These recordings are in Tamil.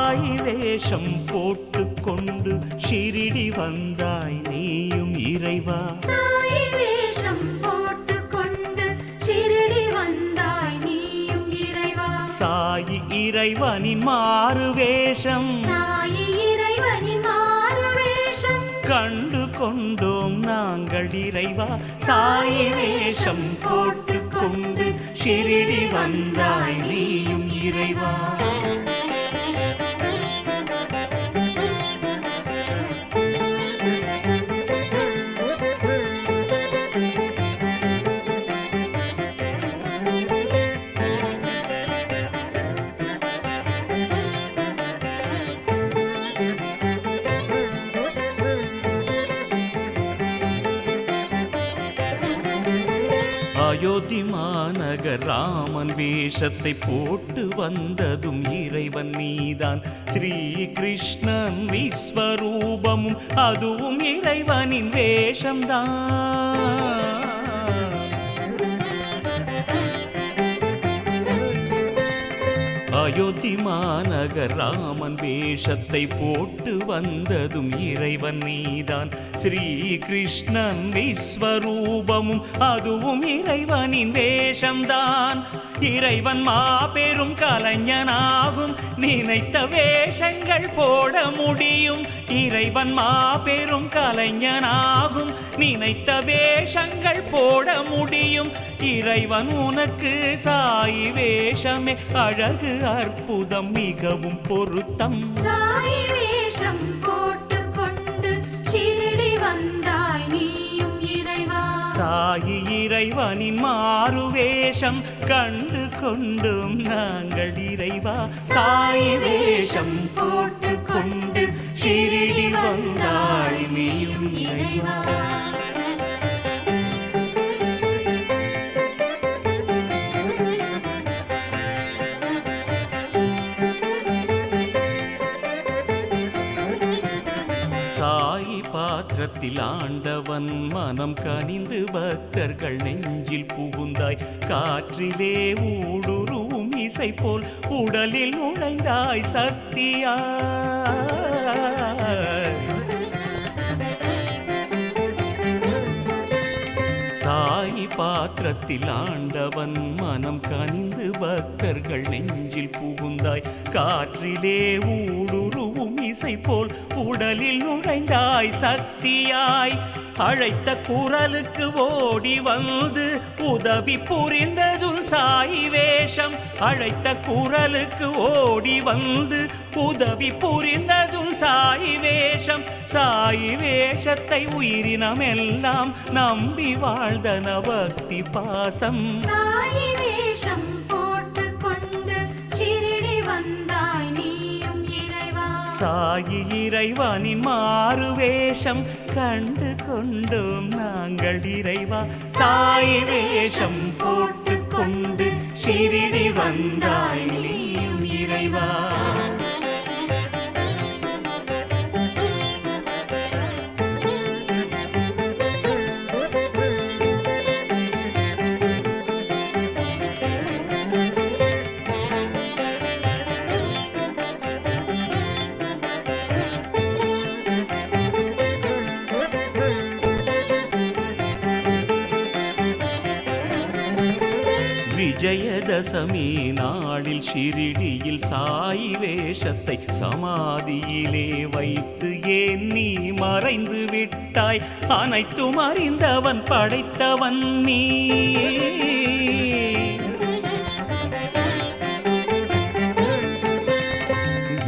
சாயி வேஷம் போட்டுக்கொண்டு ஷிரிடி வந்தாய் நீயும் இறைவா. சாயி வேஷம் போட்டுக்கொண்டு ஷிரிடி வந்தாய் நீயும் இறைவா. சாயி இறைவனின் மாறு வேஷம், சாயி இறைவனின் மாறு வேஷம் கண்டு கொண்டோம் நாங்கள் இறைவா. சாயி வேஷம் போட்டுக்கொண்டு ஷிரிடி வந்தாய் நீயும் இறைவா. அயோத்தி மாநகர் ராமன் வேஷத்தை போட்டு வந்ததும் இறைவன் நீதான். ஸ்ரீ கிருஷ்ணன் விஸ்வரூபமும் அதுவும் இறைவனின் வேஷம்தான். அயோத்தி மாநகர் ராமன் வேஷத்தை போட்டு வந்ததும் இறைவன் நீதான். ஸ்ரீ கிருஷ்ணன் விஸ்வரூபமும் அதுவும் இறைவனின் வேஷம்தான். இறைவன் மாபெரும் கலைஞனாகும், நினைத்த வேஷங்கள் போட முடியும். இறைவன் மாபெரும் கலைஞனாகும், நினைத்த வேஷங்கள் போட முடியும். இறைவன் உனக்கு சாயி வேஷமே அழகு, அற்புதம், மிகவும் பொருத்தம். சாயி வேஷம் போட்டுக்கொண்டு ஷிரிடி வந்தாய் நீயும் இறைவா. சாயி இறைவனின் மாறு வேஷம் கண்டு கொண்டும் நாங்கள் இறைவா. சாயி வேஷம் போட்டுக்கொண்டு ஷிரிடி வந்தாய் நீயும் இறைவா. சாயி பாத்திரத்தில் ஆண்டவன் மனம் கனிந்து பக்தர்கள் நெஞ்சில் புகுந்தாய். காற்றிலே ஊடுருவும் இசை போல் உடலில் நுழைந்தாய் சக்தியாய். சாயி பாத்திரத்தில் ஆண்டவன் மனம் கனிந்து பக்தர்கள் நெஞ்சில் புகுந்தாய். காற்றிலே ஊடுருவும் இசை போல் உடலில் நுழைந்தாய் சக்தியாய். அழைத்த குரலுக்கு ஓடி வந்து உதவி புரிந்ததும் சாயி வேஷம். அழைத்த குரலுக்கு ஓடி வந்து உதவி புரிந்ததும் சாயி வேஷம். சாயி வேஷத்தை உயிரினமெல்லாம் நம்பி வாழ்ந்தன பக்தி பாசம். சாயி வேஷம் போட்டுக்கொண்டு ஷிரிடி வந்தாய் நீயும் இறைவா. சாயி இறைவனின் மாறு வேஷம் கண்டு கொண்டோம் நாங்கள் இறைவா. சாயி வேஷம் போட்டுக்கொண்டு ஷிரிடி வந்தாய் நீயும் இறைவா. விஜயதசமி நாளில் ஷிரிடியில் சாயி வேஷத்தை சமாதியிலே வைத்து ஏன் நீ மறைந்து விட்டாய்? அனைத்தும் அறிந்தவன் படைத்தவன் நீ.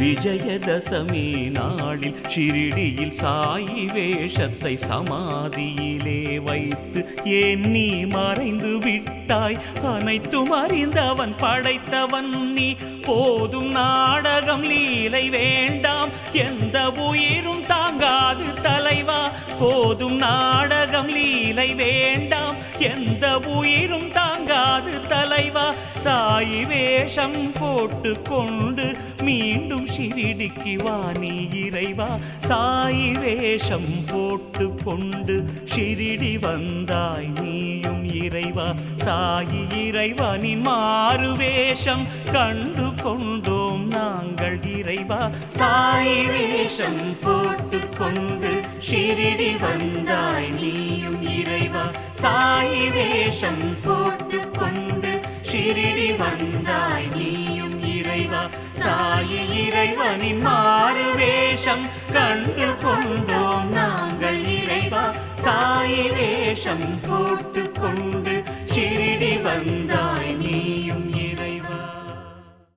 விஜயதசமி நாளில் ஷிரிடியில் சாயி வேஷத்தை சமாதியிலே வைத்து ஏன் நீ மறைந்து விட்டாய்? அனைத்தும் அறிந்தவன் படைத்தவன் நீ. போதும் நாடகம் லீலை வேண்டாம், எந்த உயிரும் தாங்காது தலைவா. போதும் நாடகம் லீலை வேண்டாம், எந்த உயிரும் தாங்காது தலைவா. சாயி வேஷம் போட்டு கொண்டு மீண்டும் ஷிரிடிக்கு வா நீ இறைவா. சாயி வேஷம் போட்டு கொண்டு ஷிரிடி வந்தாய் நீயும் இறைவா. சாயி இறைவனின் மாறு வேஷம் கண்டு கொண்டோம் நாங்கள் நாங்கள் இறைவா சாயி வேஷம் போட்டு கொண்டு ஷிரிடி வந்தாய் நீயும் இறைவா சாயி வேஷம் போட்டு கொண்டு ஷிரிடி வந்தாய் நீயும் இறைவா சாயி இறைவனின் மாறு வேஷம் கண்டு கொண்டோம் நாங்கள் இறைவா சாயி வேஷம் போட்டு கொண்டு ஷிரிடி வந்தாய்